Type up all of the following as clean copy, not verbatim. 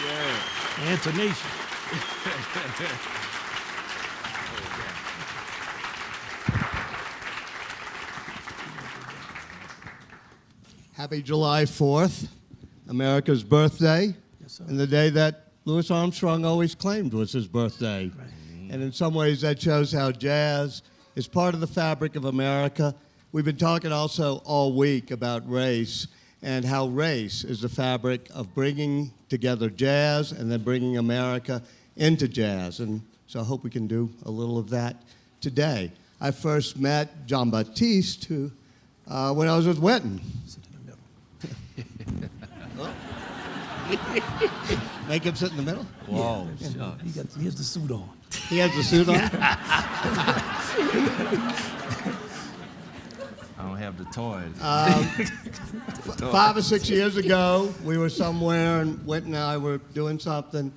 Yeah. Intonation. Happy July 4th, America's birthday, Yes, sir. and the day that Louis Armstrong always claimed was his birthday. Right. And in some ways, that shows how jazz is part of the fabric of America. We've been talking also all week about race and how race is the fabric of bringing together jazz and then bringing America into jazz. And so I hope we can do a little of that today. I first met Jon Batiste when I was with Wynton. Sit in the middle. Make him sit in the middle? Whoa. He has the suit on. He has the suit on? I don't have the toys. 5 or 6 years ago, we were somewhere, and Wynton and I were doing something,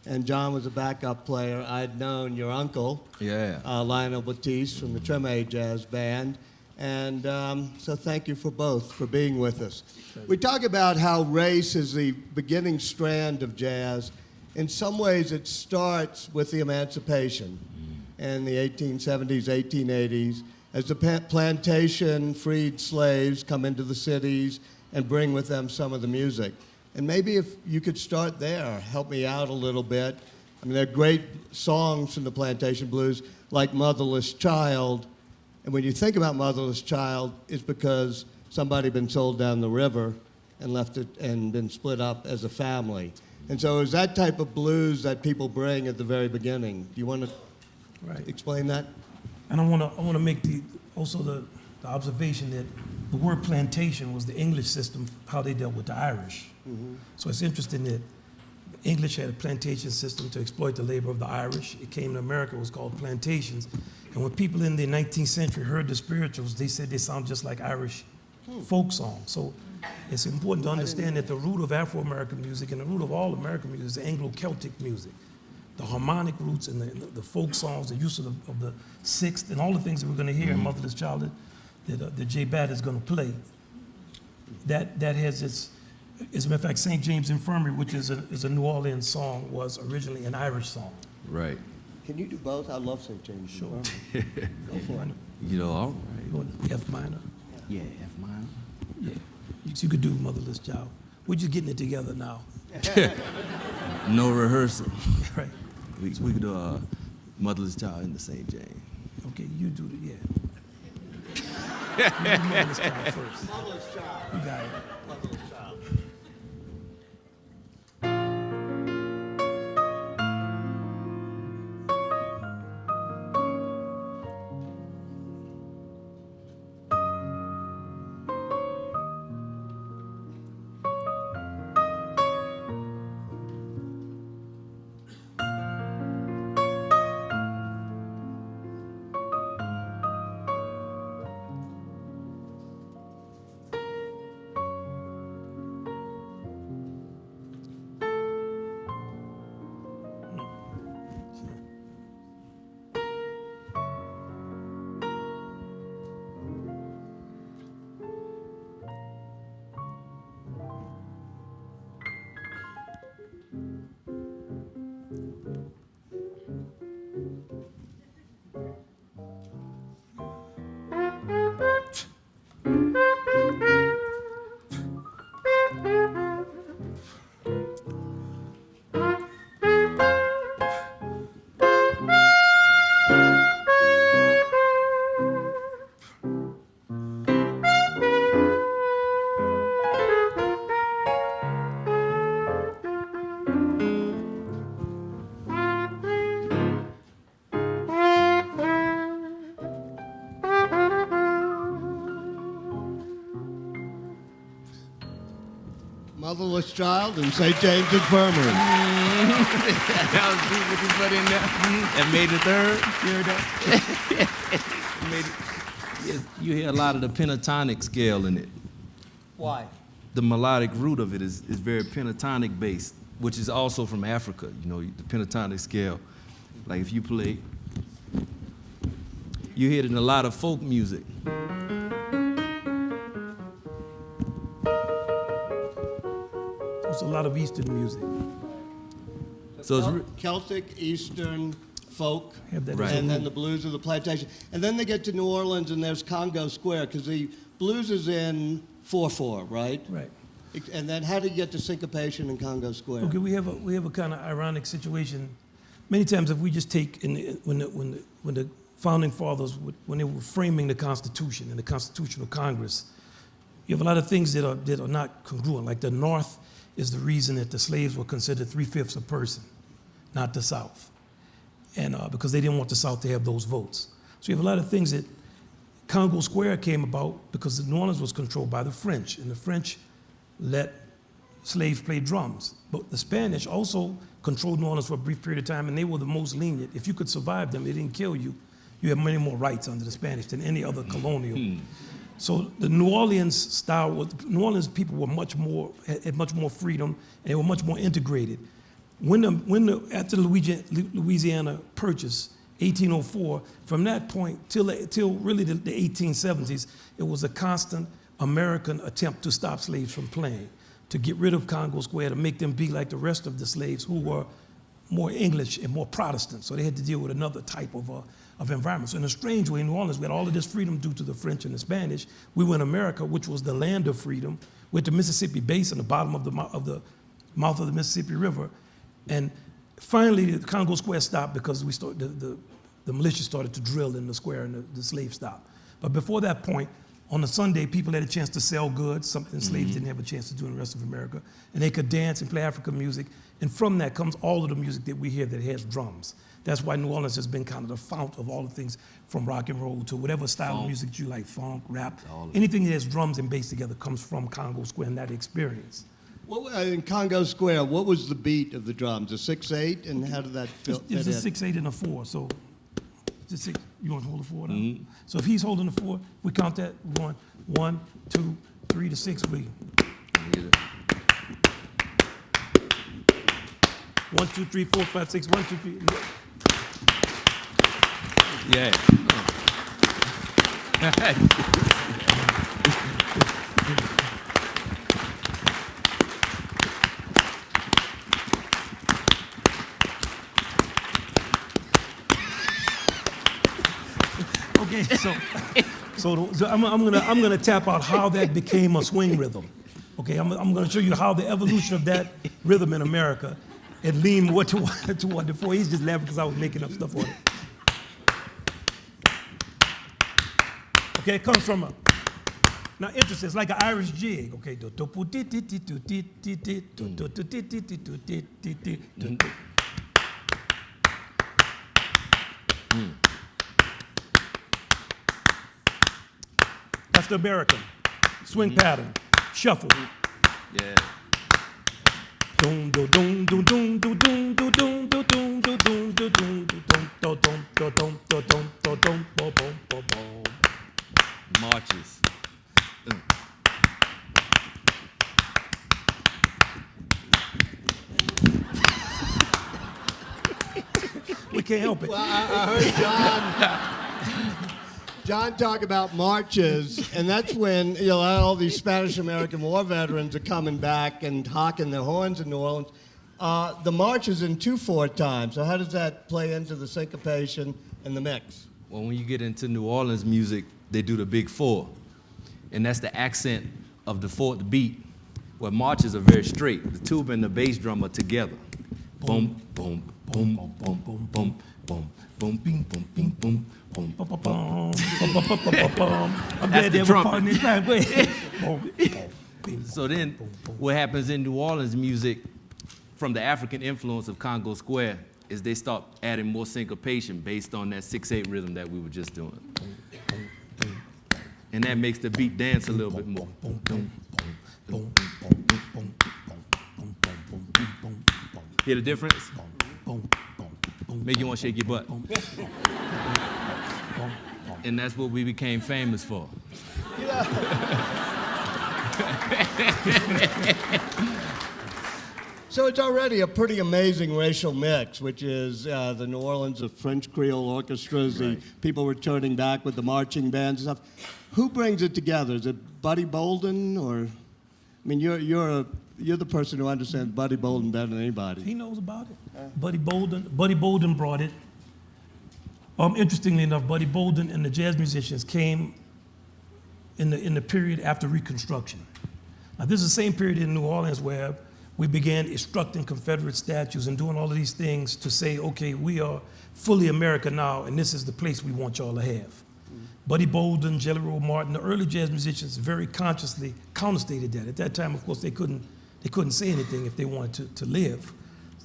and Jon was a backup player. I'd known your uncle, Lionel Batiste, from the Treme Jazz Band, and so thank you for both for being with us. We talk about how race is the beginning strand of jazz. In some ways, it starts with the emancipation in the 1870s, 1880s, as the plantation freed slaves come into the cities and bring with them some of the music. And maybe if you could start there, help me out a little bit. I mean, there are great songs from the plantation blues, like Motherless Child. And when you think about Motherless Child, it's because somebody had been sold down the river and left it and been split up as a family. And so it's that type of blues that people bring at the very beginning. Do you want to explain that? And I want to make also the observation that the word plantation was the English system, how they dealt with the Irish. Mm-hmm. So it's interesting that the English had a plantation system to exploit the labor of the Irish. It came to America, it was called plantations. And when people in the 19th century heard the spirituals, they said they sound just like Irish folk songs. So it's important to understand that the root of Afro-American music and the root of all American music is Anglo-Celtic music. The harmonic roots and the folk songs, the use of the sixth, and all the things that we're going to hear in Motherless Child that J. Bat is going to play, that has its, as a matter of fact, St. James Infirmary, which is a New Orleans song, was originally an Irish song. Right. Can you do both? I love St. James. Sure. Go for it. You know, all right. You want F minor? Yeah, F minor. Yeah. You could do Motherless Child. We're just getting it together now. No rehearsal. Right. We could do Motherless Child in the St. James. Okay, you do the, You do Motherless Child first. Motherless Child. You got it. Motherless Child. Motherless Child in St. James Infirmary. That was deep what you put in there. That made the third. You heard that? Yes, you hear a lot of the pentatonic scale in it. Why? The melodic root of it is very pentatonic based, which is also from Africa, you know, the pentatonic scale. Like if you play, you hear it in a lot of folk music. also a lot of Eastern music. So it's Celtic, Eastern, folk, Have that Right. as a and then root. the blues of the plantation. And then they get to New Orleans, and there's Congo Square, because the blues is in 4/4, right? Right. And then how do you get to syncopation in Congo Square? Okay, we have a kind of ironic situation. Many times, if we just take when the founding fathers when they were framing the Constitution and the Constitutional Congress, you have a lot of things that are not congruent. Like the North is the reason that the slaves were considered 3/5 a person, not the South, and because they didn't want the South to have those votes. So you have a lot of things that Congo Square came about because New Orleans was controlled by the French, and the French let slaves play drums. But the Spanish also controlled New Orleans for a brief period of time, and they were the most lenient. If you could survive them, they didn't kill you. You have many more rights under the Spanish than any other colonial. So the New Orleans style, New Orleans people were had much more freedom, and they were much more integrated. After the Louisiana Purchase, 1804, from that point till really the 1870s, it was a constant American attempt to stop slaves from playing, to get rid of Congo Square, to make them be like the rest of the slaves who were more English and more Protestant. So they had to deal with another type of environment. So in a strange way, in New Orleans, we had all of this freedom due to the French and the Spanish. We were in America, which was the land of freedom, with the Mississippi Basin, the bottom of the mouth of the Mississippi River. And finally, the Congo Square stopped because the militia started to drill in the square, and the slaves stopped. But before that point, on a Sunday, people had a chance to sell goods, something slaves didn't have a chance to do in the rest of America. And they could dance and play African music. And from that comes all of the music that we hear that has drums. That's why New Orleans has been kind of the fount of all the things from rock and roll to whatever style of music you like, funk, rap. Anything that has drums and bass together comes from Congo Square and that experience. In Congo Square, what was the beat of the drums? A 6/8, and how did that fit It's a in? 6/8 and a 4. So just six. You want to hold a 4 now? So if he's holding the 4, we count that. We're going 1, 2, 3 to 6. We 1, 2, 3, 4, 5, 6. 1, 2, 3. Yeah. Okay, so I'm gonna tap out how that became a swing rhythm. Okay, I'm gonna show you how the evolution of that rhythm in America, it leaned more toward the 4. He's just laughing because I was making up stuff on it. Okay, it comes from now interesting. It's like an Irish jig. Okay, that's the American swing pattern, shuffle. Yeah. Dum dum dum dum dum dum dum dum dum dum dum dum dum dum dum dum dum dum. Marches. We can't help it. Well, I heard John talk about marches, and that's when all these Spanish-American War veterans are coming back and hocking their horns in New Orleans. The march is in 2/4 time, so how does that play into the syncopation and the mix? Well, when you get into New Orleans music, they do the big 4. And that's the accent of the 4th beat, where marches are very straight. The tuba and the bass drum are together. Boom, boom, boom, boom, boom, boom, boom, boom, boom, boom, boom, boom. I'm glad they the were part in this time. Go ahead. So then, what happens in New Orleans music, from the African influence of Congo Square, is they start adding more syncopation based on that 6/8 rhythm that we were just doing. And that makes the beat dance a little bit more. Hear the difference? Make you want to shake your butt. And that's what we became famous for. So it's already a pretty amazing racial mix, which is the New Orleans of French Creole orchestras, the people returning back with the marching bands and stuff. Who brings it together? Is it Buddy Bolden, or I mean, you're you're the person who understands Buddy Bolden better than anybody. He knows about it. Buddy Bolden brought it. Interestingly enough, Buddy Bolden and the jazz musicians came in the period after Reconstruction. Now, this is the same period in New Orleans where we began instructing Confederate statues and doing all of these things to say, okay, we are fully America now, and this is the place we want y'all to have. Buddy Bolden, Jelly Roll Martin, the early jazz musicians very consciously counterstated that. At that time, of course, they couldn't say anything if they wanted to live.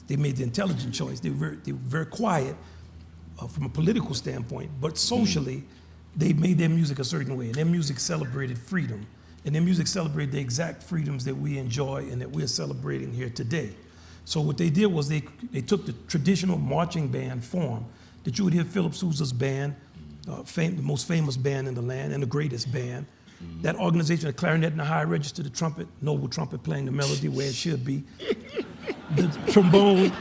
They made the intelligent choice. They were very quiet from a political standpoint, but socially, they made their music a certain way, and their music celebrated freedom, and their music celebrated the exact freedoms that we enjoy and that we're celebrating here today. So what they did was they took the traditional marching band form that you would hear Philip Sousa's band, the most famous band in the land and the greatest band. That organization, the clarinet and the high register, the trumpet, noble trumpet playing the melody where it should be. The trombone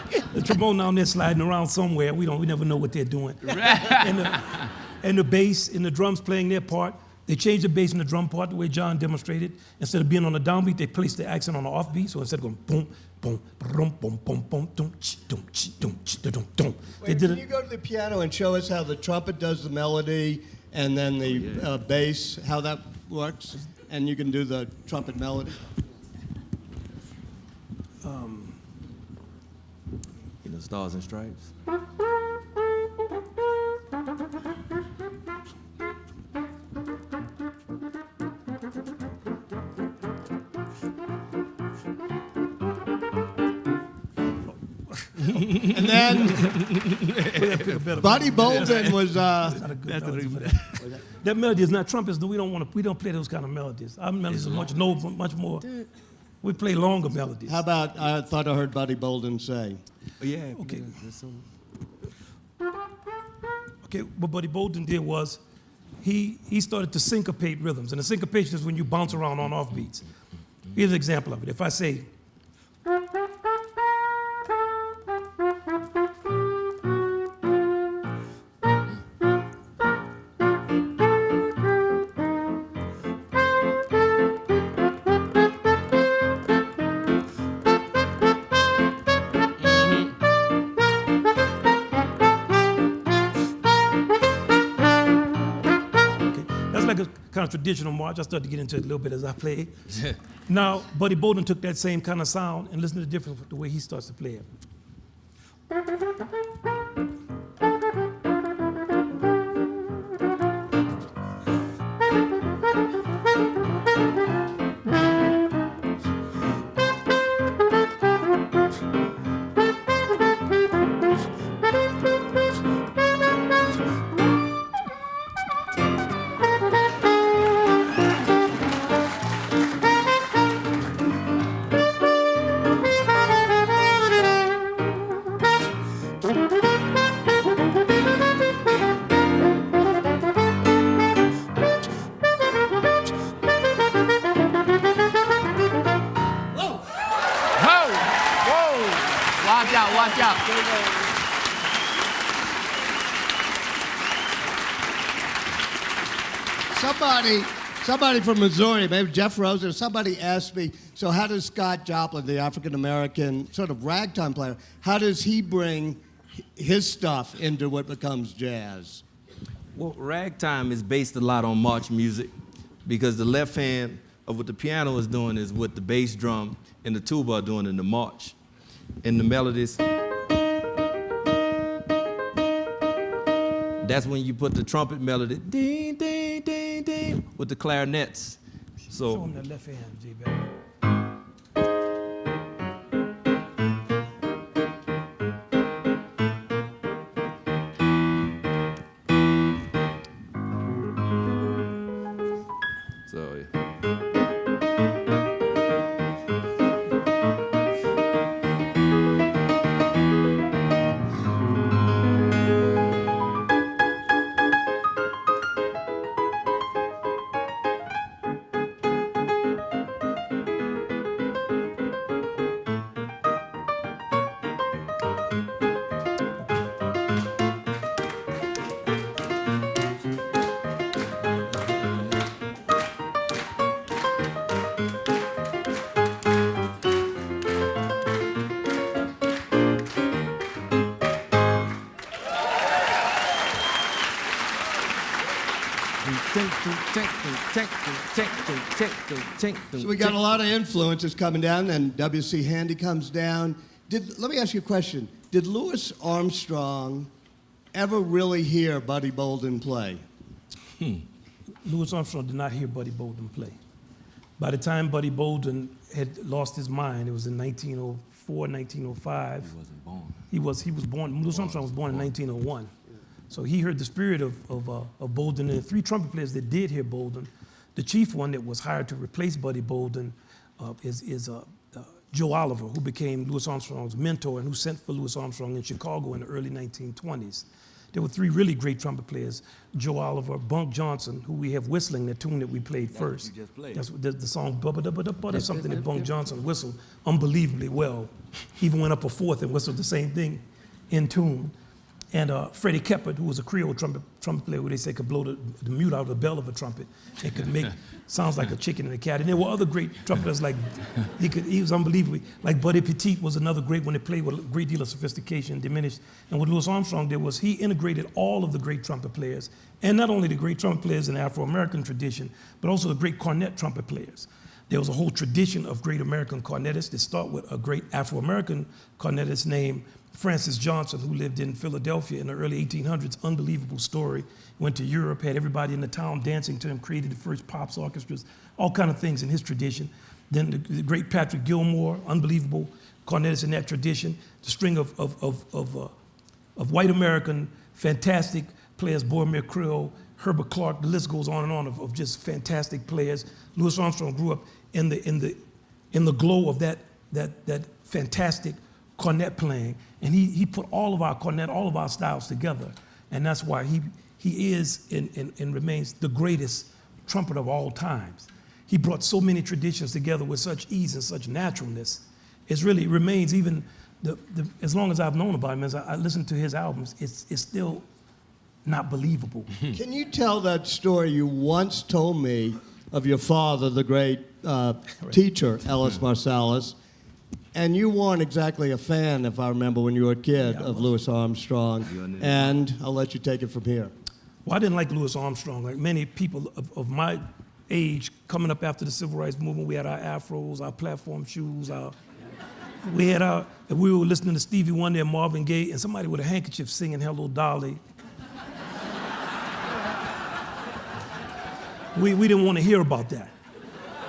down there sliding around somewhere. We never know what they're doing. And the bass and the drums playing their part. They changed the bass and the drum part the way John demonstrated. Instead of being on the downbeat, they placed the accent on the offbeat. So instead of going boom, boom, boom, boom, boom, boom, dum, dum, dum, dum, dum. Wait, can you go to the piano and show us how the trumpet does the melody and then the bass, how that works? And you can do the trumpet melody. Stars and Stripes. And then Buddy Bolden was. That melody is not trumpets. We don't play those kind of melodies. Our melodies are much more. We play longer melodies. How about I thought I heard Buddy Bolden say? Yeah. Okay. Okay. What Buddy Bolden did was he started to syncopate rhythms, and the syncopation is when you bounce around on off beats. Here's an example of it. If I say. Kind of traditional march. I started to get into it a little bit as I played. Now, Buddy Bolden took that same kind of sound and listen to the difference with the way he starts to play it. Watch out. Somebody from Missouri, maybe Jeff Rosen, somebody asked me, so how does Scott Joplin, the African-American sort of ragtime player, how does he bring his stuff into what becomes jazz? Well, ragtime is based a lot on march music because the left hand of what the piano is doing is what the bass drum and the tuba are doing in the march. And the melodies, that's when you put the trumpet melody, ding, ding, ding, ding, with the clarinets. So, show him that left hand, J-Back. So we got a lot of influences coming down, and W.C. Handy comes down. Let me ask you a question. Did Louis Armstrong ever really hear Buddy Bolden play? Louis Armstrong did not hear Buddy Bolden play. By the time Buddy Bolden had lost his mind, it was in 1904, 1905. He wasn't born. He was born. Louis Armstrong was born in 1901. So he heard the spirit of Bolden. And the three trumpet players that did hear Bolden, the chief one that was hired to replace Buddy Bolden is Joe Oliver, who became Louis Armstrong's mentor and who sent for Louis Armstrong in Chicago in the early 1920s. There were three really great trumpet players: Joe Oliver, Bunk Johnson, who we have whistling, the tune that we played first. You just played. That's the song "Bubba-da-ba-da-ba," something that Bunk Johnson whistled unbelievably well. He even went up a fourth and whistled the same thing in tune. And Freddie Keppert, who was a Creole trumpet player, who they say could blow the mute out of the bell of a trumpet and could make sounds like a chicken and a cat. And there were other great trumpeters like, he was unbelievable. Like Buddy Petit was another great one that played with a great deal of sophistication and diminished. And what Louis Armstrong did was he integrated all of the great trumpet players, and not only the great trumpet players in the Afro-American tradition, but also the great cornet trumpet players. There was a whole tradition of great American cornetists that start with a great Afro-American cornetist named Francis Johnson, who lived in Philadelphia in the early 1800s. Unbelievable story. Went to Europe, had everybody in the town dancing to him, created the first pops orchestras, all kind of things in his tradition. Then the great Patrick Gilmore, unbelievable cornetist in that tradition. The string of white American fantastic players, Boromir Creel, Herbert Clark, the list goes on and on of just fantastic players. Louis Armstrong grew up in the glow of that fantastic cornet playing, and he put all of our cornet, all of our styles together, and that's why he is and remains the greatest trumpeter of all times. He brought so many traditions together with such ease and such naturalness. It really remains, even as long as I've known about him, as I listen to his albums, it's still not believable. Can you tell that story you once told me of your father, the great teacher, Ellis Marsalis? And you weren't exactly a fan, if I remember, when you were a kid, of Louis Armstrong. And I'll let you take it from here. Well, I didn't like Louis Armstrong. Like many people of my age, coming up after the Civil Rights Movement, we had our afros, our platform shoes, we were listening to Stevie Wonder and Marvin Gaye, and somebody with a handkerchief singing "Hello, Dolly." We didn't want to hear about that.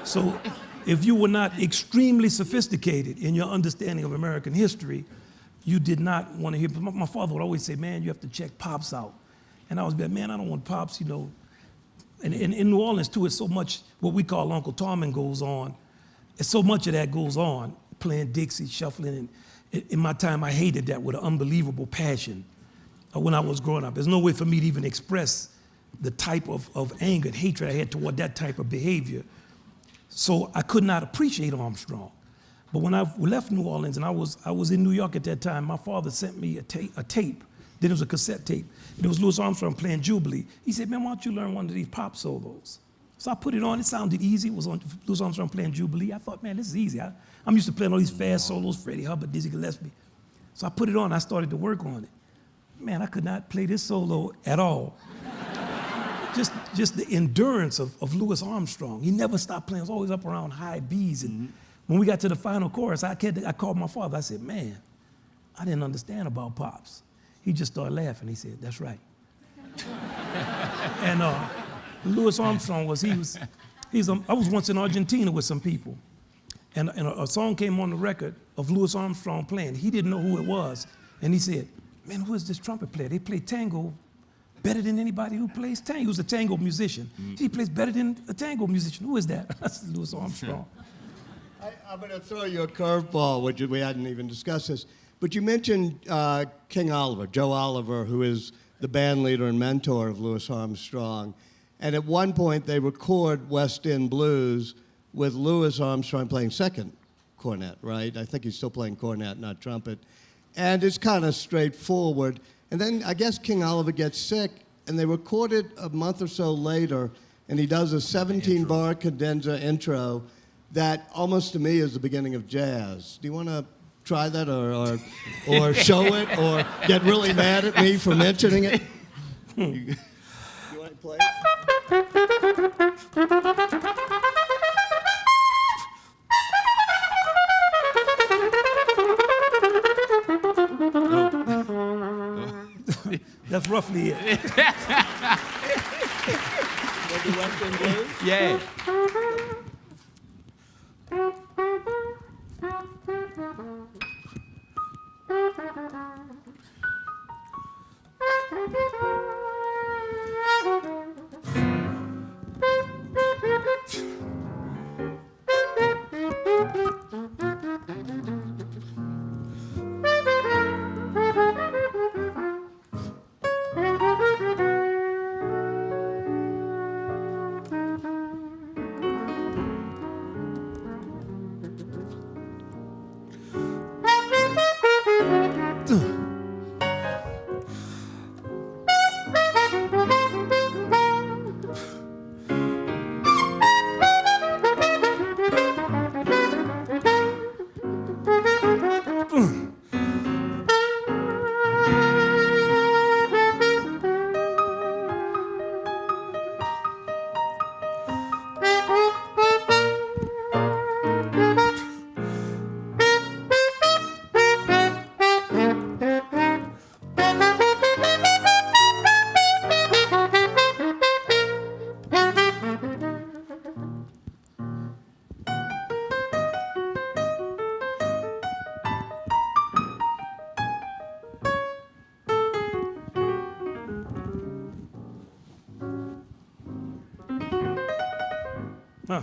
So if you were not extremely sophisticated in your understanding of American history, you did not want to hear. My father would always say, "Man, you have to check Pops out." And I was like, "Man, I don't want Pops, you know." And in New Orleans, too, it's so much what we call Uncle Tommen goes on. It's so much of that goes on, playing Dixie, shuffling. And in my time, I hated that with an unbelievable passion when I was growing up. There's no way for me to even express the type of anger and hatred I had toward that type of behavior. So I could not appreciate Armstrong. But when I left New Orleans, and I was in New York at that time, my father sent me a tape. Then it was a cassette tape. And it was Louis Armstrong playing Jubilee. He said, "Man, why don't you learn one of these pop solos?" So I put it on. It sounded easy. It was on Louis Armstrong playing Jubilee. I thought, man, this is easy. I'm used to playing all these fast solos, Freddie Hubbard, Dizzy Gillespie. So I put it on. I started to work on it. Man, I could not play this solo at all. Just the endurance of Louis Armstrong. He never stopped playing. He was always up around high B's. And when we got to the final chorus, I called my father. I said, "Man, I didn't understand about Pops." He just started laughing. He said, "That's right." And Louis Armstrong I was once in Argentina with some people, and a song came on the record of Louis Armstrong playing. He didn't know who it was, and he said, "Man, who is this trumpet player? They play tango better than anybody who plays tango." He was a tango musician. He plays better than a tango musician. Who is that? I said, "Louis Armstrong." I'm going to throw you a curveball, which we hadn't even discussed this. But you mentioned King Oliver, Joe Oliver, who is the band leader and mentor of Louis Armstrong. And at one point, they record West End Blues with Louis Armstrong playing second cornet, right? I think he's still playing cornet, not trumpet. And it's kind of straightforward. And then I guess King Oliver gets sick, and they record it a month or so later, and he does a 17-bar cadenza intro that almost to me is the beginning of jazz. Do you want to try that or show it or get really mad at me for mentioning it? You want to play it? That's roughly it. Yeah. Huh.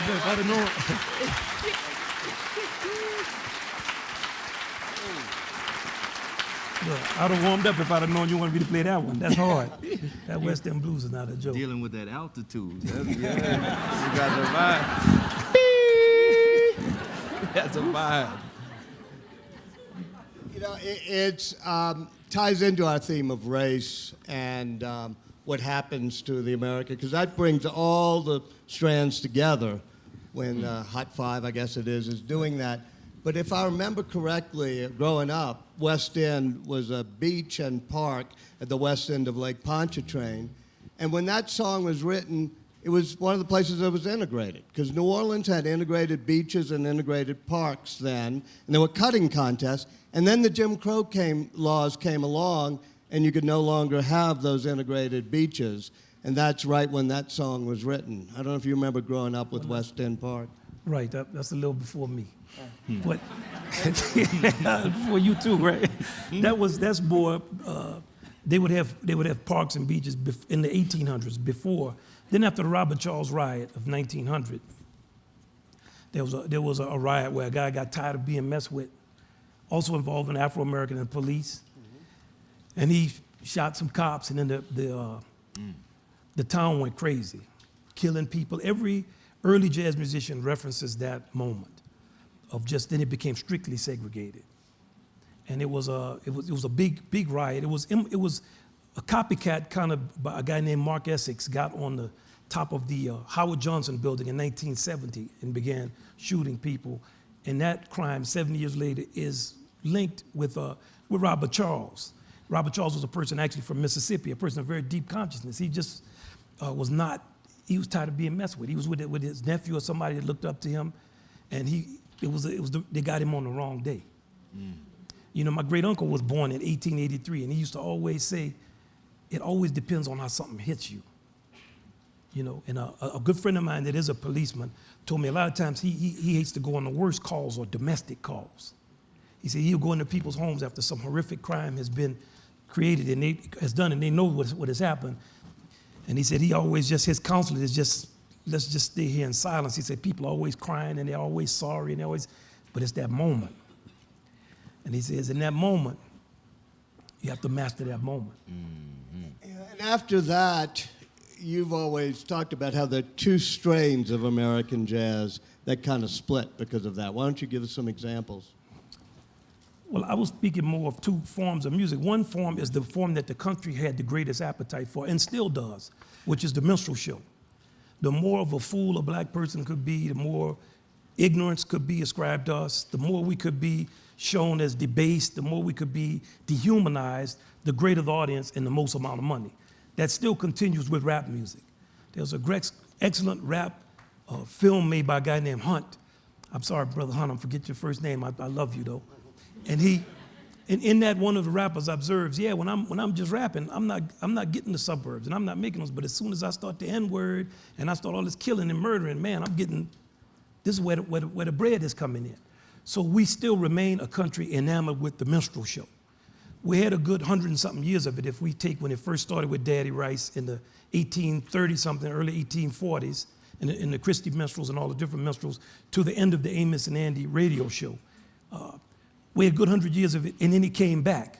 If I'd have known, look, I'd have warmed up if I'd have known you wanted me to play that one. That's hard. That West End blues is not a joke. Dealing with that altitude. Yeah. You got the vibe. That's a vibe. You know, it's ties into our theme of race and what happens to the American, because that brings all the strands together when Hot Five, I guess it is doing that. But if I remember correctly, growing up, West End was a beach and park at the west end of Lake Pontchartrain. And when that song was written, it was one of the places that was integrated, because New Orleans had integrated beaches and integrated parks then, and there were cutting contests. And then the Jim Crow laws came along, and you could no longer have those integrated beaches. And that's right when that song was written. I don't know if you remember growing up with West End Park. Right, that's a little before me. But before you too, right? That's more. They would have parks and beaches in the 1800s before. Then after the Robert Charles riot of 1900, there was a riot where a guy got tired of being messed with, also involving Afro-American and police, and he shot some cops, and then the town went crazy, killing people. Every early jazz musician references that moment of just then it became strictly segregated, and it was a big riot. It was a copycat kind of by a guy named Mark Essex got on the top of the Howard Johnson building in 1970 and began shooting people, and that crime 70 years later is linked with Robert Charles. Robert Charles was a person actually from Mississippi, a person of very deep consciousness. He just he was tired of being messed with. He was with his nephew or somebody that looked up to him, and they got him on the wrong day. You know, my great uncle was born in 1883, and he used to always say, it always depends on how something hits you. You know, and a good friend of mine that is a policeman told me a lot of times he hates to go on the worst calls or domestic calls. He said he'll go into people's homes after some horrific crime has been created and they know what has happened. And he said he always his counseling is just, let's just stay here in silence. He said people are always crying and they're always sorry but it's that moment. And he says in that moment, you have to master that moment. And after that, you've always talked about how there are two strains of American jazz that kind of split because of that. Why don't you give us some examples? Well, I was speaking more of two forms of music. One form is the form that the country had the greatest appetite for and still does, which is the minstrel show. The more of a fool a black person could be, the more ignorance could be ascribed to us, the more we could be shown as debased, the more we could be dehumanized, the greater the audience and the most amount of money. That still continues with rap music. There's a excellent rap film made by a guy named Hunt. I'm sorry, Brother Hunt, I forget your first name. I love you, though. And in that, one of the rappers observes, yeah, when I'm just rapping, I'm not getting the suburbs and I'm not making those. But as soon as I start the N-word and I start all this killing and murdering, man, I'm getting, this is where the bread is coming in. So we still remain a country enamored with the minstrel show. We had a good 100 and something years of it if we take when it first started with Daddy Rice in the 1830-something, early 1840s, in the Christie minstrels and all the different minstrels, to the end of the Amos and Andy radio show. We had a good 100 years of it, and then it came back.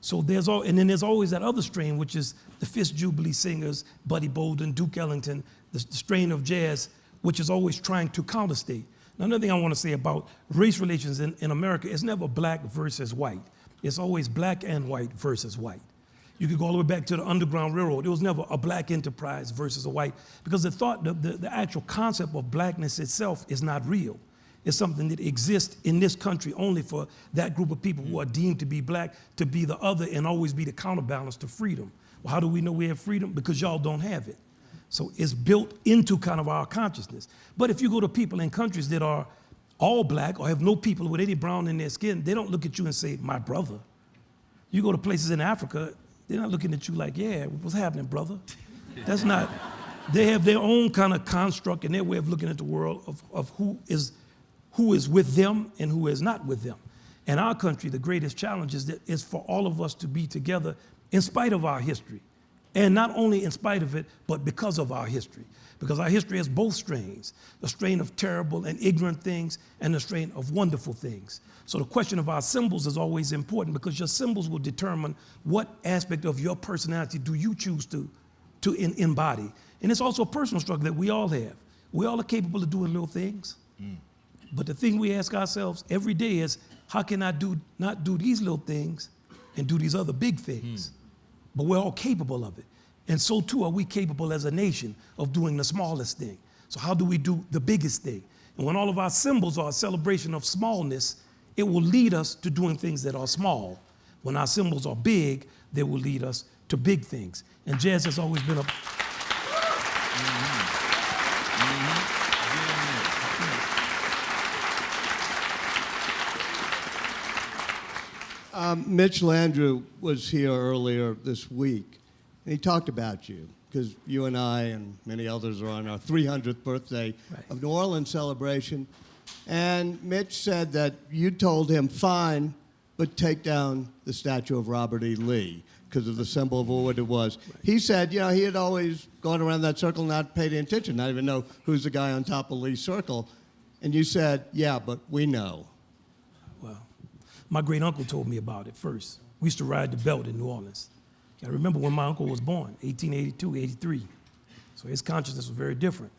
So there's always that other strain, which is the Fifth Jubilee singers, Buddy Bolden, Duke Ellington, the strain of jazz, which is always trying to counterstate. Now, another thing I want to say about race relations in America, it's never black versus white. It's always black and white versus white. You could go all the way back to the Underground Railroad. It was never a black enterprise versus a white, because the actual concept of blackness itself is not real. It's something that exists in this country only for that group of people who are deemed to be black, to be the other and always be the counterbalance to freedom. Well, how do we know we have freedom? Because y'all don't have it. So it's built into kind of our consciousness. But if you go to people in countries that are all black or have no people with any brown in their skin, they don't look at you and say, my brother. You go to places in Africa, they're not looking at you like, yeah, what's happening, brother? That's not, they have their own kind of construct and their way of looking at the world of who is with them and who is not with them. In our country, the greatest challenge is for all of us to be together in spite of our history. And not only in spite of it, but because of our history. Because our history has both strains, a strain of terrible and ignorant things and a strain of wonderful things. So the question of our symbols is always important, because your symbols will determine what aspect of your personality do you choose to embody. And it's also a personal struggle that we all have. We all are capable of doing little things. But the thing we ask ourselves every day is, how can I not do these little things and do these other big things? But we're all capable of it. And so too are we capable as a nation of doing the smallest thing. So how do we do the biggest thing? And when all of our symbols are a celebration of smallness, it will lead us to doing things that are small. When our symbols are big, they will lead us to big things. And jazz has always been Mitch Landrieu was here earlier this week, and he talked about you, because you and I and many others are on our 300th birthday of New Orleans celebration. And Mitch said that you told him, fine, but take down the statue of Robert E. Lee because of the symbol of what it was. He said, you know, he had always gone around that circle, not paid any attention, not even know who's the guy on top of Lee's circle. And you said, yeah, but we know. Well, my great uncle told me about it first. We used to ride the belt in New Orleans. I remember when my uncle was born, 1882, 83. So his consciousness was very different.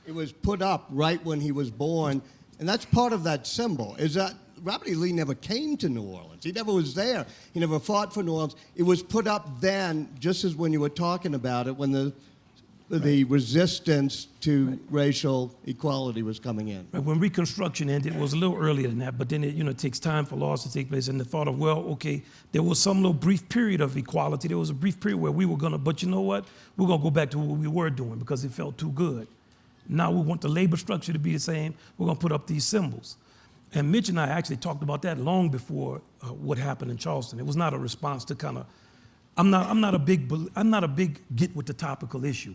It was put up right when he was born, and that's part of that symbol, is that Robert E. Lee never came to New Orleans. He never was there. He never fought for New Orleans. It was put up then, just as when you were talking about it, when the resistance to racial equality was coming in. Right. When Reconstruction ended, it was a little earlier than that, but then it takes time for laws to take place, and the thought of, well, okay, there was some little brief period of equality. There was a brief period where we were but you know what? We're gonna go back to what we were doing because it felt too good. Now we want the labor structure to be the same. We're going to put up these symbols. And Mitch and I actually talked about that long before what happened in Charleston. It was not a response to kind of, I'm not a big get with the topical issue.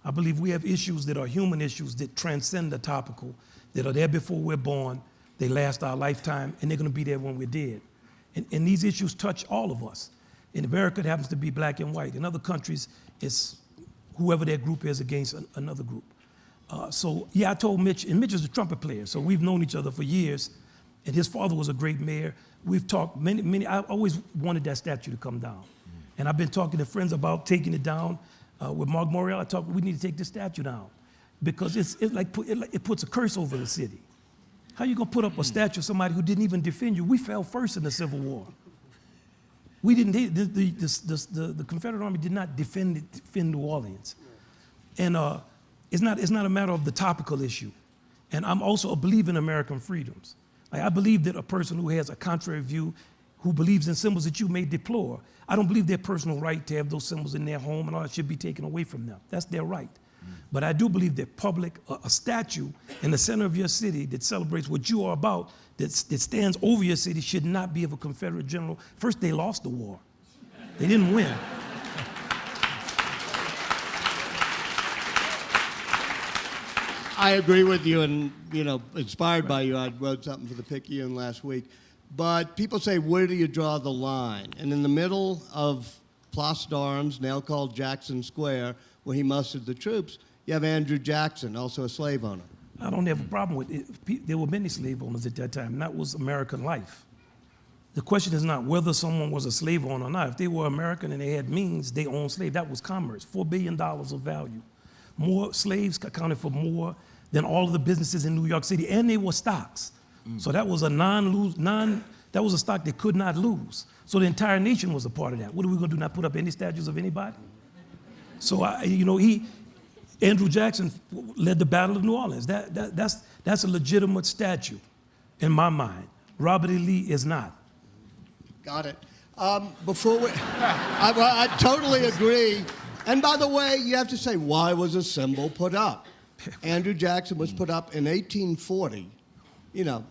I believe we have issues that are human issues that transcend the topical, that are there before we're born, they last our lifetime, and they're going to be there when we're dead. And these issues touch all of us. In America, it happens to be black and white. In other countries, it's whoever their group is against another group. So yeah, I told Mitch, and Mitch is a trumpet player, so we've known each other for years, and his father was a great mayor. We've talked I always wanted that statue to come down. And I've been talking to friends about taking it down. With Mark Morial, I talked, we need to take this statue down because it puts a curse over the city. How you gonna put up a statue of somebody who didn't even defend you? We fell first in the Civil War. We didn't, the Confederate Army did not defend New Orleans. And it's not a matter of the topical issue. And I'm also a believer in American freedoms. I believe that a person who has a contrary view, who believes in symbols that you may deplore, I don't believe their personal right to have those symbols in their home and all that should be taken away from them. That's their right. But I do believe that a statue in the center of your city that celebrates what you are about, that stands over your city, should not be of a Confederate general. First, they lost the war. They didn't win. I agree with you, and inspired by you, I wrote something for the Picayune last week. But people say, where do you draw the line? And in the middle of Place d'Armes, now called Jackson Square, where he mustered the troops, you have Andrew Jackson, also a slave owner. I don't have a problem with it. There were many slave owners at that time, and that was American life. The question is not whether someone was a slave owner or not. If they were American and they had means, they owned slaves. That was commerce, $4 billion of value. More slaves accounted for more than all of the businesses in New York City, and they were stocks. So that was that was a stock that could not lose. So the entire nation was a part of that. What are we gonna do, not put up any statues of anybody? So Andrew Jackson led the Battle of New Orleans. That's a legitimate statue in my mind. Robert E. Lee is not. Got it. Before we, I totally agree. And by the way, you have to say, why was a symbol put up? Andrew Jackson was put up in 1840.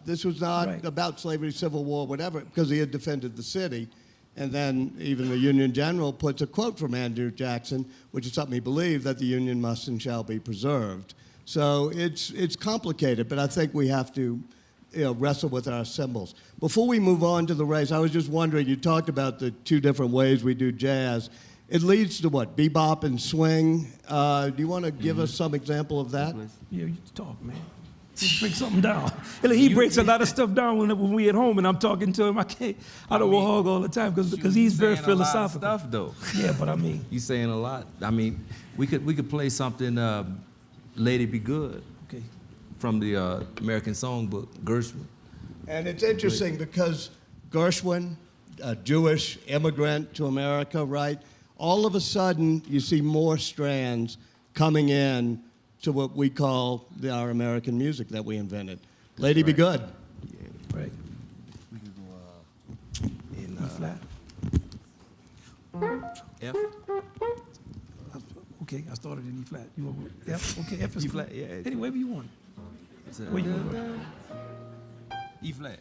This was not about slavery, Civil War, whatever, because he had defended the city. And then even the Union General puts a quote from Andrew Jackson, which is something he believed, that the Union must and shall be preserved. So it's complicated, but I think we have to wrestle with our symbols. Before we move on to the race, I was just wondering, you talked about the two different ways we do jazz. It leads to what, bebop and swing? Do you want to give us some example of that? Yeah, you talk, man. He breaks something down. He breaks a lot of stuff down when we at home and I'm talking to him. I don't want to hog all the time because he's very philosophical. A lot of stuff though. Yeah, but I mean, you saying a lot. I mean, we could play something, "Lady Be Good," okay, from the American Songbook, Gershwin. And it's interesting because Gershwin, a Jewish immigrant to America, right? All of a sudden, you see more strands coming in to what we call our American music that we invented. Lady Be Good. Yeah. Right. We could go in E flat. F. Okay, I started in E flat. You want F? Okay, F is E cool. flat, yeah. Anyway, wherever you want. Where you want? E flat.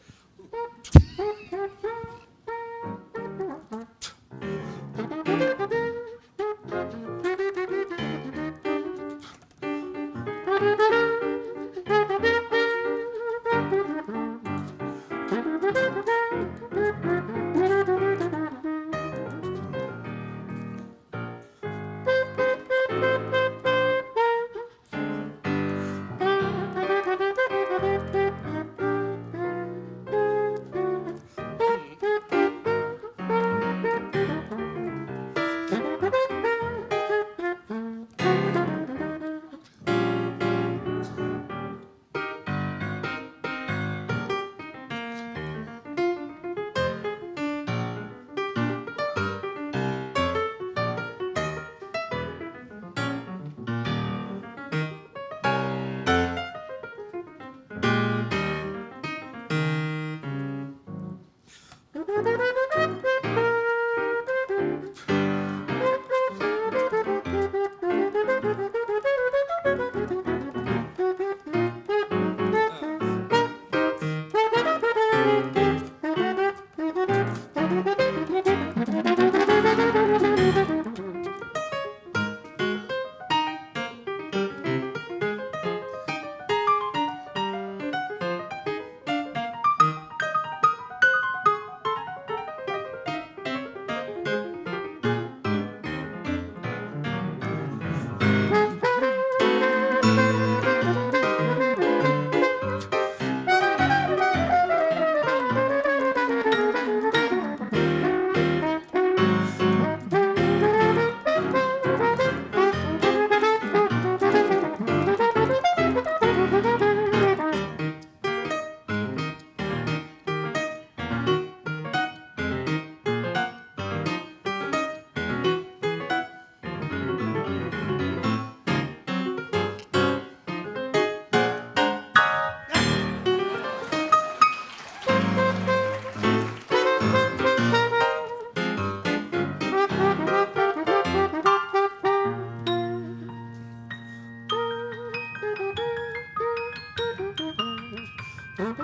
Bravo.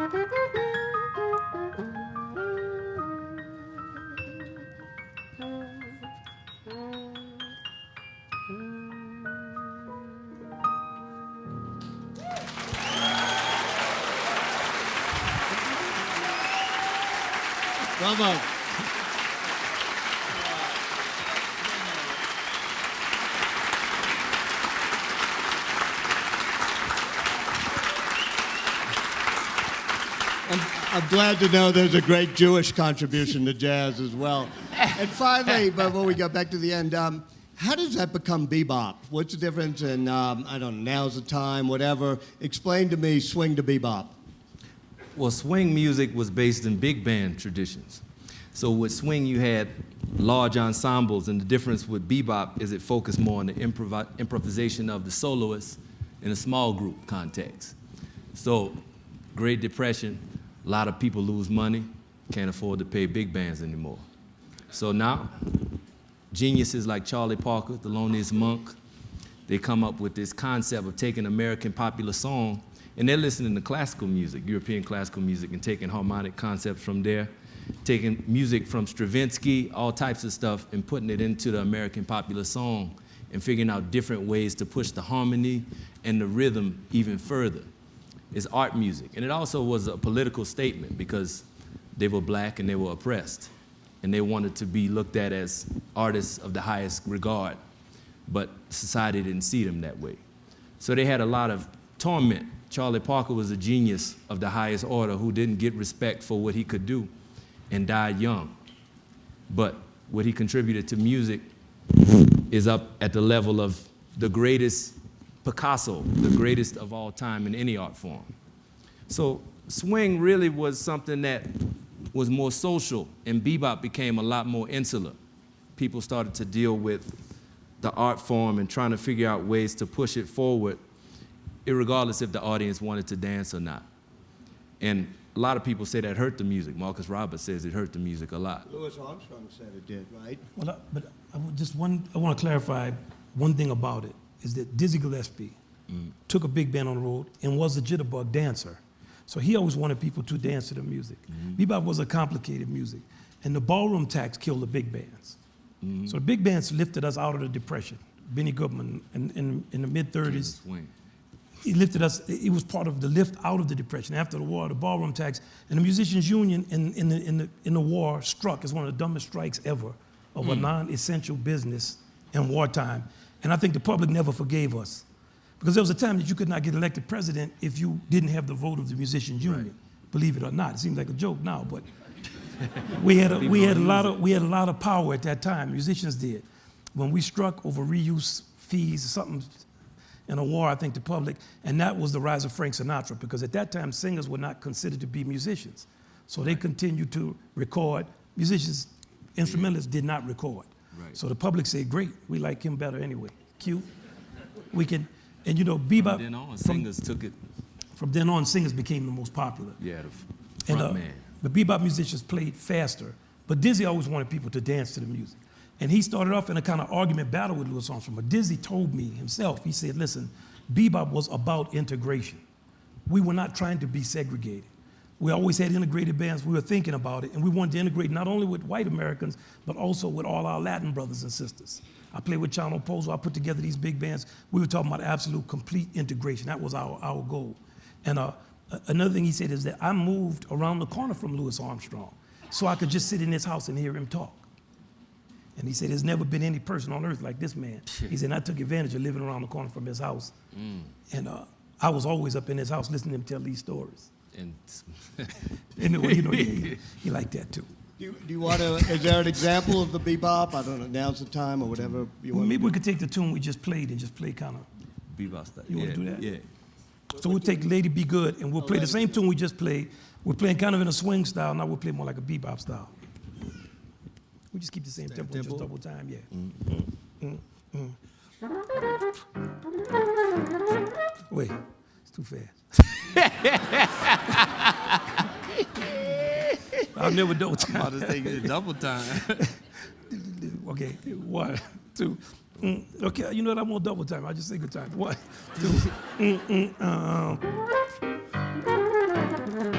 I'm glad to know there's a great Jewish contribution to jazz as well. And finally, before we go back to the end, how does that become bebop? What's the difference in, I don't know, now's the time, whatever. Explain to me swing to bebop. Well, swing music was based in big band traditions. So with swing, you had large ensembles, and the difference with bebop is it focused more on the improvisation of the soloist in a small group context. So, Great Depression, a lot of people lose money, can't afford to pay big bands anymore. So now, geniuses like Charlie Parker, the Loneliest Monk, they come up with this concept of taking American popular song, and they're listening to classical music, European classical music, and taking harmonic concepts from there, taking music from Stravinsky, all types of stuff, and putting it into the American popular song, and figuring out different ways to push the harmony and the rhythm even further. It's art music. And it also was a political statement because they were black and they were oppressed. And they wanted to be looked at as artists of the highest regard. But society didn't see them that way. So they had a lot of torment. Charlie Parker was a genius of the highest order who didn't get respect for what he could do and died young. But what he contributed to music is up at the level of the greatest Picasso, the greatest of all time in any art form. So swing really was something that was more social, and bebop became a lot more insular. People started to deal with the art form and trying to figure out ways to push it forward, irregardless if the audience wanted to dance or not. And a lot of people say that hurt the music. Marcus Roberts says it hurt the music a lot. Louis Armstrong said it did, right? Well, I want to clarify one thing about it, is that Dizzy Gillespie took a big band on the road and was a jitterbug dancer. So he always wanted people to dance to the music. Bebop was a complicated music, and the ballroom tax killed the big bands. So the big bands lifted us out of the Depression. Benny Goodman in the mid-30s, he lifted us. It was part of the lift out of the Depression. After the war, the ballroom tax, and the Musicians Union in the war struck as one of the dumbest strikes ever of a non-essential business in wartime. And I think the public never forgave us. Because there was a time that you could not get elected president if you didn't have the vote of the Musicians Union, believe it or not. It seems like a joke now, but we had a lot of power at that time, musicians did. When we struck over reuse fees or something in a war, I think the public, and that was the rise of Frank Sinatra, because at that time singers were not considered to be musicians. So they continued to record. Musicians, instrumentalists did not record. So the public said, great, we like him better anyway. Cute. We can, and you know, bebop. From then on, singers took it. From then on, singers became the most popular. Yeah, the front man. The bebop musicians played faster, but Dizzy always wanted people to dance to the music. And he started off in a kind of argument battle with Louis Armstrong. But Dizzy told me himself, he said, listen, bebop was about integration. We were not trying to be segregated. We always had integrated bands. We were thinking about it, and we wanted to integrate not only with white Americans, but also with all our Latin brothers and sisters. I played with Chano Pozo. I put together these big bands. We were talking about absolute complete integration. That was our goal. And another thing he said is that I moved around the corner from Louis Armstrong so I could just sit in his house and hear him talk. And he said, there's never been any person on earth like this man. He said, I took advantage of living around the corner from his house. And I was always up in his house listening to him tell these stories. And anyway, you know, he liked that too. Do you want to, is there an example of the bebop? I don't know, now's the time or whatever you want. Maybe we could take the tune we just played and just play kind of. Bebop style. You want to do that? Yeah. So we'll take Lady Be Good and we'll play the same tune we just played. We're playing kind of in a swing style. Now we'll play more like a bebop style. We just keep the same tempo, just double time, yeah. Wait, it's too fast. I'll never double time. I'm about to take it double time. Okay, 1, 2. Okay, you know what? I won't double time. I'll just say good time. 1, 2.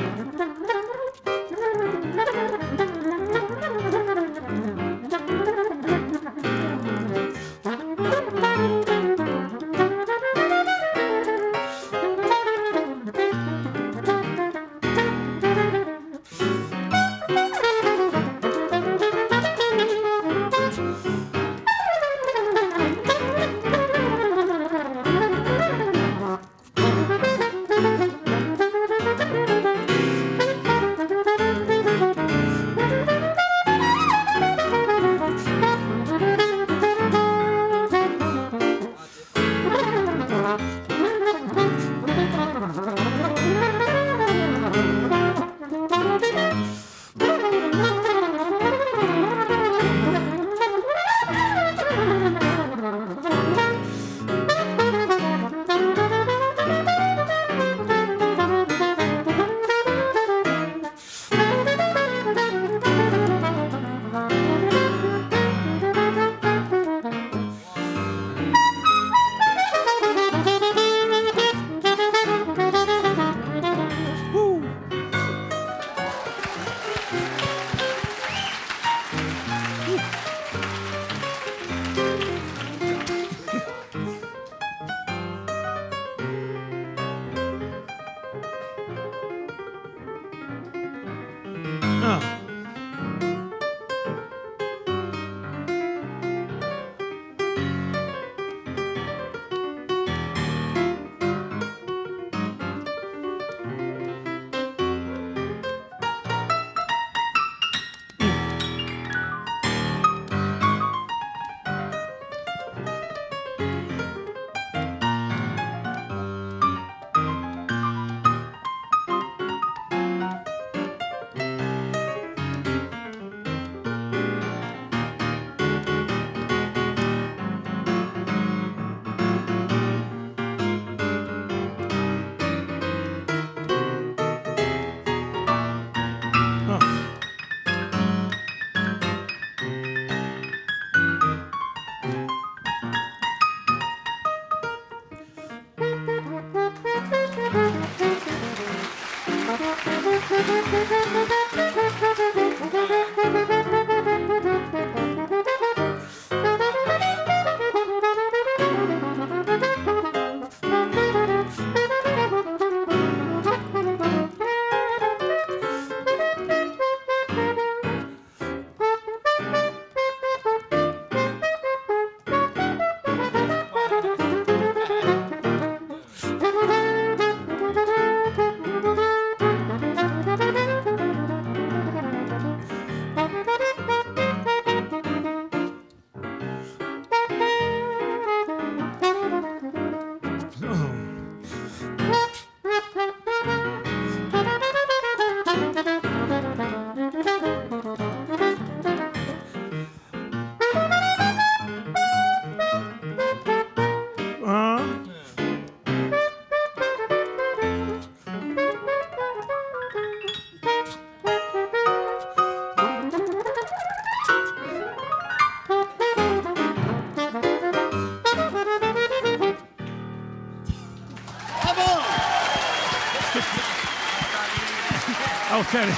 I was trying to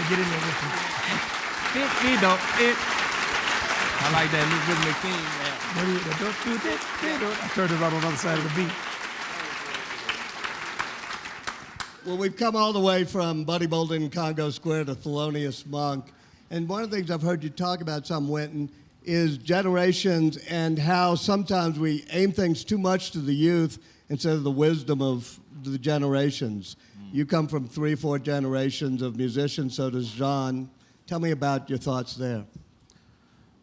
get in there with him. I like that new rhythmic theme. I turned it right on the other side of the beat. Well, we've come all the way from Buddy Bolden, Congo Square to Thelonious Monk. And one of the things I've heard you talk about some, Wynton, is generations and how sometimes we aim things too much to the youth instead of the wisdom of the generations. You come from 3 or 4 generations of musicians, so does Jon. Tell me about your thoughts there.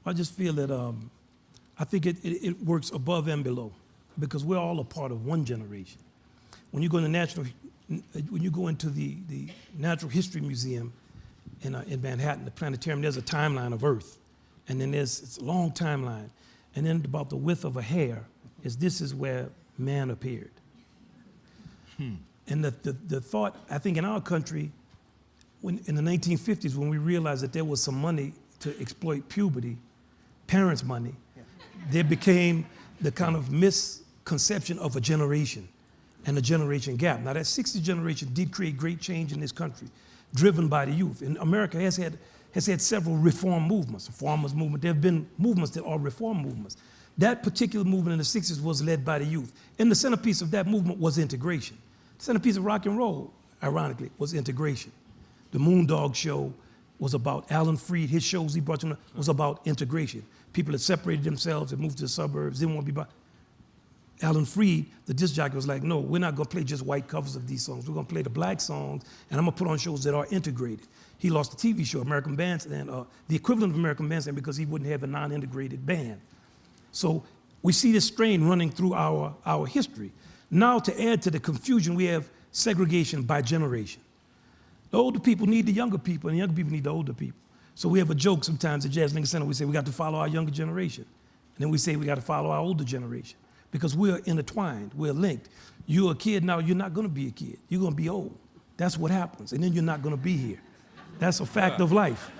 I just feel that I think it works above and below because we're all a part of one generation. When you go into the Natural History Museum in Manhattan, the planetarium, there's a timeline of Earth, and then it's a long timeline, and then about the width of a hair this is where man appeared. And the thought, I think in our country, in the 1950s, when we realized that there was some money to exploit puberty, parents' money, there became the kind of misconception of a generation and a generation gap. Now that 60th generation did create great change in this country, driven by the youth. And America has had several reform movements, the farmers' movement. There have been movements that are reform movements. That particular movement in the 60s was led by the youth. And the centerpiece of that movement was integration. The centerpiece of rock and roll, ironically, was integration. The Moondog Show was about Alan Freed. His shows he brought to them was about integration. People had separated themselves and moved to the suburbs, didn't want to be by. Alan Freed, the disc jockey, was like, no, we're not going to play just white covers of these songs. We're going to play the black songs, and I'm going to put on shows that are integrated. He lost the TV show, American Bandstand, the equivalent of American Bandstand, because he wouldn't have a non-integrated band. So we see this strain running through our history. Now, to add to the confusion, we have segregation by generation. The older people need the younger people, and the younger people need the older people. So we have a joke sometimes at Jazz Lincoln Center. We say we got to follow our younger generation. And then we say we got to follow our older generation because we're intertwined, we're linked. You're a kid now, you're not going to be a kid. You're going to be old. That's what happens. And then you're not going to be here. That's a fact of life.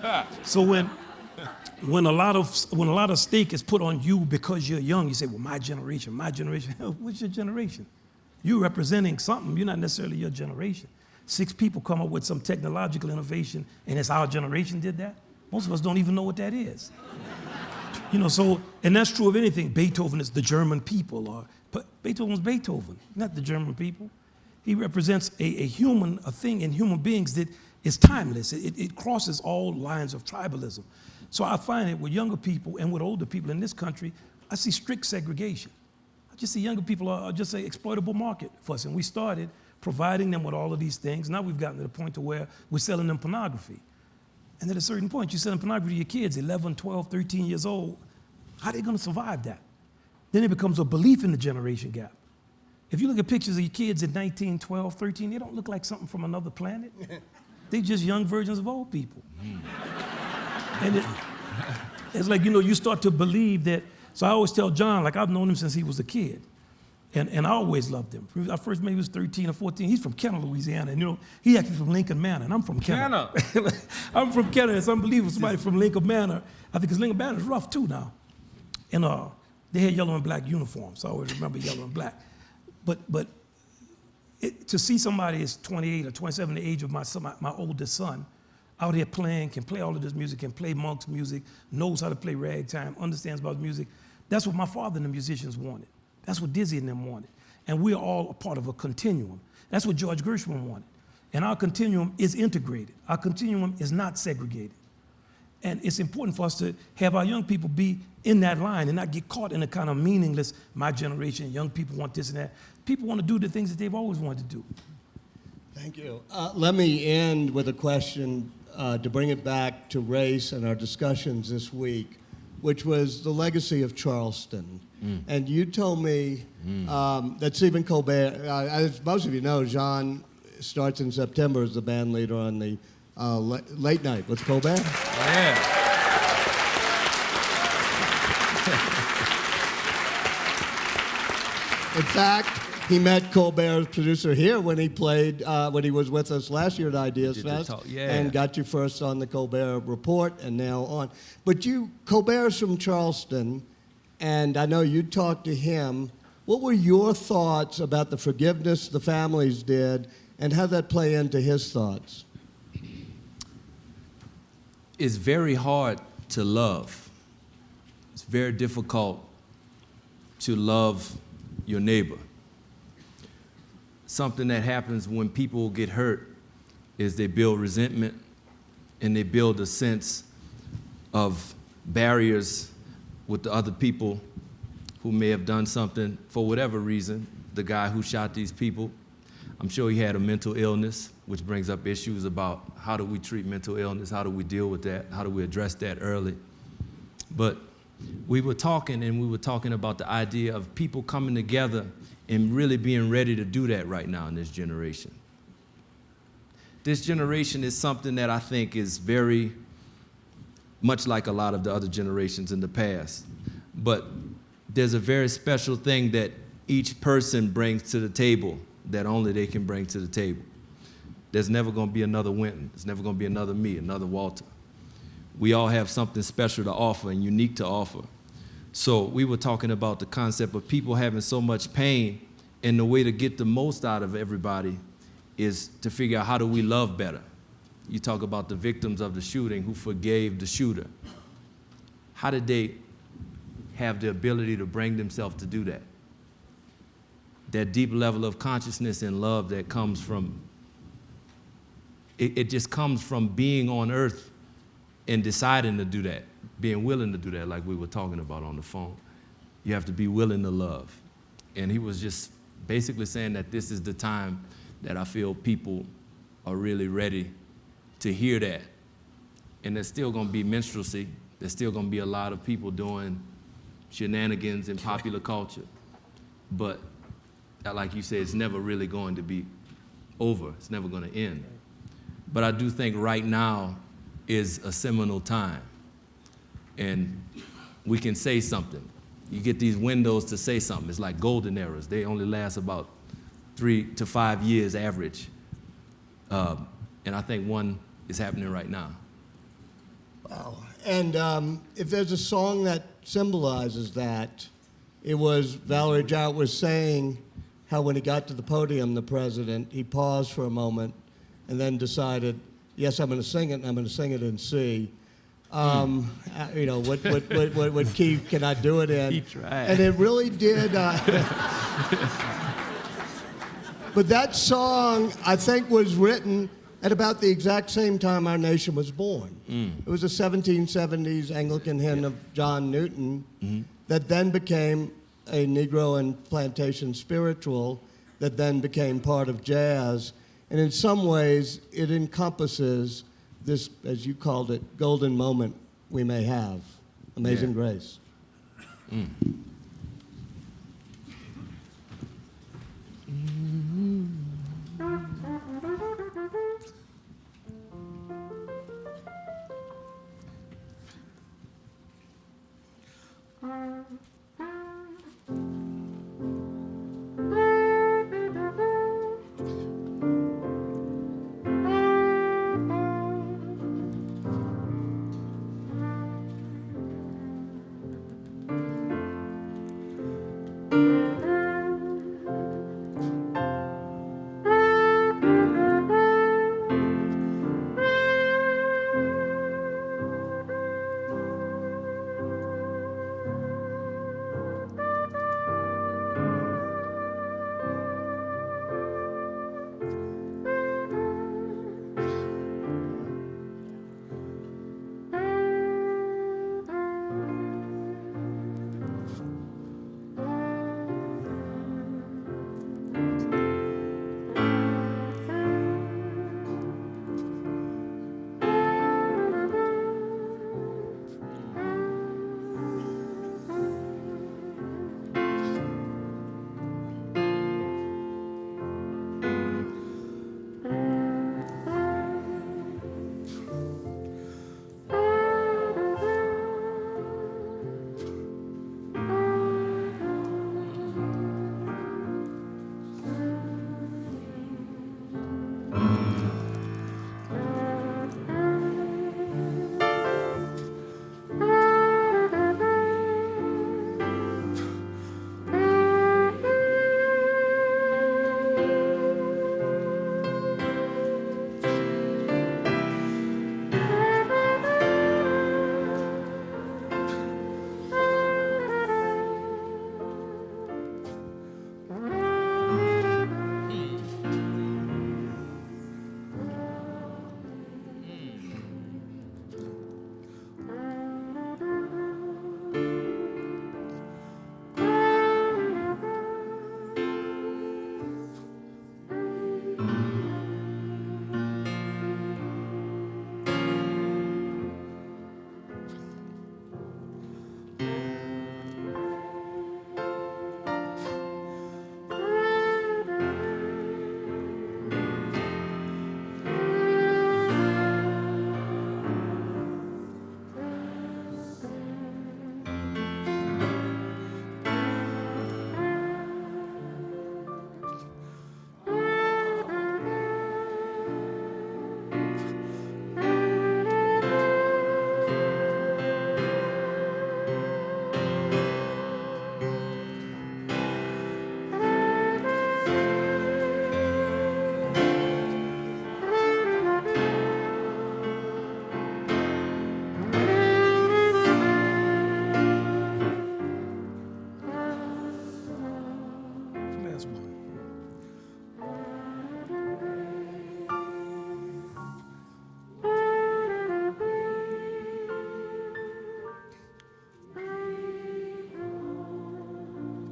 So when a lot of stake is put on you because you're young, you say, well, my generation. What's your generation? You're representing something. You're not necessarily your generation. 6 people come up with some technological innovation, and it's our generation did that. Most of us don't even know what that is. And that's true of anything. Beethoven is the German people, but Beethoven was Beethoven, not the German people. He represents a thing in human beings that is timeless. It crosses all lines of tribalism. So I find it with younger people and with older people in this country, I see strict segregation. I just see younger people are just an exploitable market for us, and we started providing them with all of these things. Now we've gotten to the point to where we're selling them pornography. And at a certain point, you're selling pornography to your kids, 11, 12, 13 years old. How are they going to survive that? Then it becomes a belief in the generation gap. If you look at pictures of your kids at 19, 12, 13, they don't look like something from another planet. They're just young versions of old people. And it's like, you start to believe that. So I always tell Jon, like I've known him since he was a kid. And I always loved him. I first met him, he was 13 or 14. He's from Kenner, Louisiana. And he actually from Lincoln Manor, and I'm from Kenner. I'm from Kenner. It's unbelievable. Somebody from Lincoln Manor. I think because Lincoln Manor is rough too now. And they had yellow and black uniforms. So I always remember yellow and black. But to see somebody is 28 or 27, the age of my oldest son, out here playing, can play all of this music, can play Monk's music, knows how to play ragtime, understands about music. That's what my father and the musicians wanted. That's what Dizzy and them wanted. And we're all a part of a continuum. That's what George Gershwin wanted. And our continuum is integrated. Our continuum is not segregated. And it's important for us to have our young people be in that line and not get caught in a kind of meaningless, my generation, young people want this and that. People want to do the things that they've always wanted to do. Thank you. Let me end with a question to bring it back to race and our discussions this week, which was the legacy of Charleston. And you told me that Stephen Colbert, as most of you know, Jon starts in September as the band leader on the Late Night with Colbert. Oh, yeah. In fact, he met Colbert's producer here when he played, when he was with us last year at Ideas Fest, and got you first on the Colbert Report and now on. But Colbert's from Charleston, and I know you talked to him. What were your thoughts about the forgiveness the families did, and how that play into his thoughts? It's very hard to love. It's very difficult to love your neighbor. Something that happens when people get hurt is they build resentment and they build a sense of barriers with the other people who may have done something for whatever reason. The guy who shot these people, I'm sure he had a mental illness, which brings up issues about how do we treat mental illness, how do we deal with that, how do we address that early. But we were talking about the idea of people coming together and really being ready to do that right now in this generation. This generation is something that I think is very much like a lot of the other generations in the past. But there's a very special thing that each person brings to the table that only they can bring to the table. There's never going to be another Wynton. There's never going to be another me, another Walter. We all have something special to offer and unique to offer. So we were talking about the concept of people having so much pain, and the way to get the most out of everybody is to figure out how do we love better. You talk about the victims of the shooting who forgave the shooter. How did they have the ability to bring themselves to do that? That deep level of consciousness and love that comes from, it just comes from being on earth and deciding to do that, being willing to do that, like we were talking about on the phone. You have to be willing to love. And he was just basically saying that this is the time that I feel people are really ready to hear that. And there's still gonna be minstrelsy. There's still gonna be a lot of people doing shenanigans in popular culture. But like you said, it's never really going to be over. It's never gonna end. But I do think right now is a seminal time. And we can say something. You get these windows to say something. It's like golden eras. They only last about 3 to 5 years average. And I think one is happening right now. Wow. And if there's a song that symbolizes that, it was Valerie Jarrett was saying how when he got to the podium, the president, he paused for a moment and then decided, yes, I'm going to sing it, and I'm going to sing it in C. You know, what key can I do it in? He tried. And it really did. But that song, I think, was written at about the exact same time our nation was born. It was a 1770s Anglican hymn of John Newton that then became a Negro and plantation spiritual that then became part of jazz. And in some ways, it encompasses this, as you called it, golden moment we may have. Amazing Grace.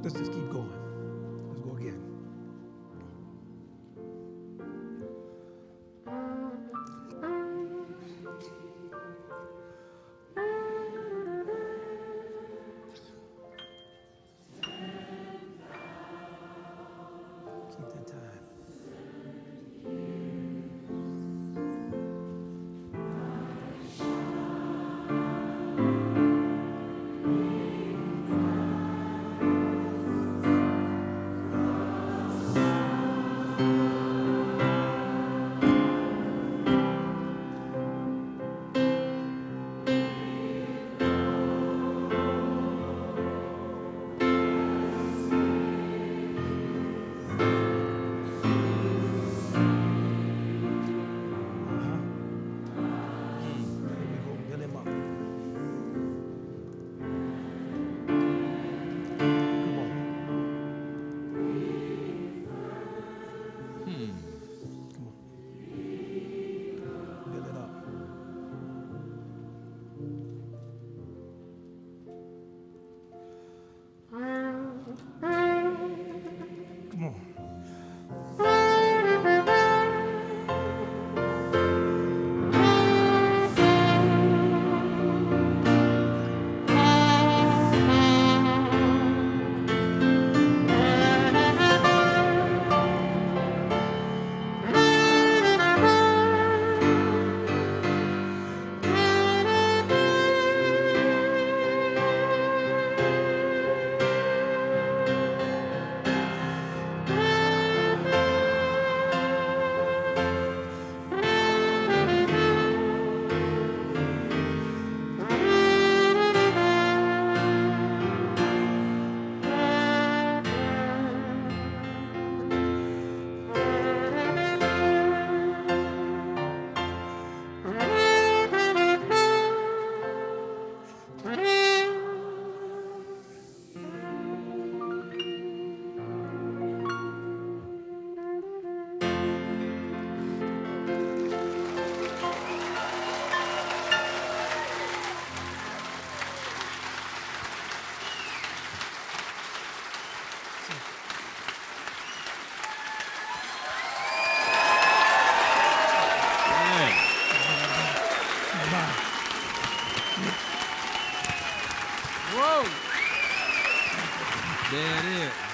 Let's just keep going. Let's go again. Keep that time. There it is.